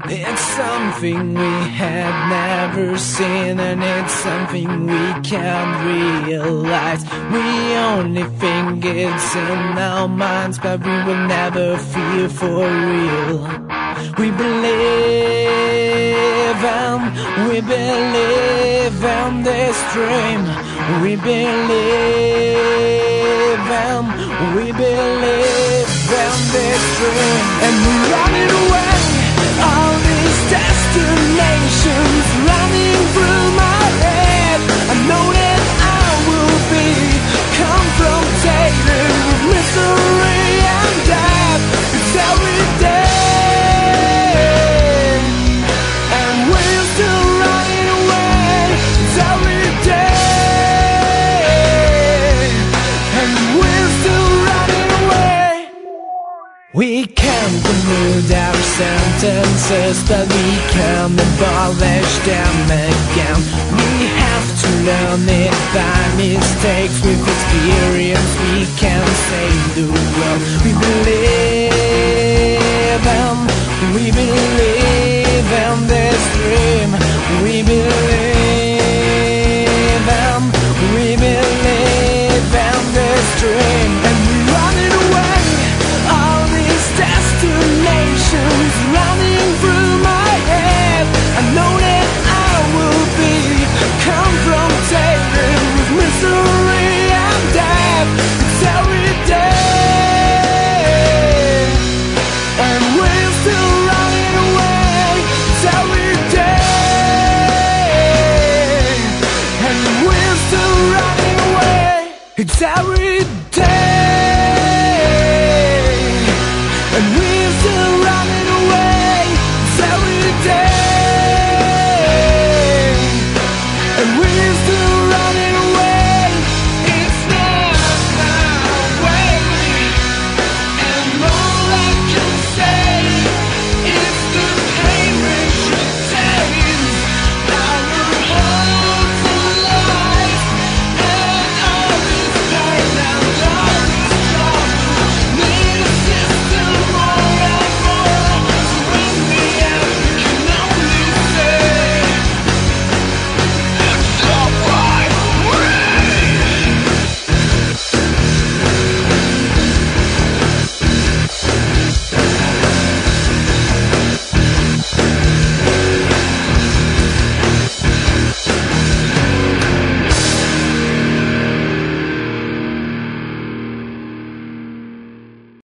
It's something we have never seen, and it's something we can't realize. We only think it's in our minds, but we will never feel for real. We believe in this dream. We believe in this dream, and we're running away. All these destinations running through my head. I know that I will be confronted with misery and death. It's every day, and we're still running away. It's every day, and we're still running away. We can't commute our sentences, but we can abolish them again. We have to learn it by mistakes. With experience we can save the world. We believe in this dream. We believe in this dream, and we're running away. All these destinations running through my head. I know that I will be confronted with misery and death. It's every day, and we're still running away. It's every day, and we're still running away. It's every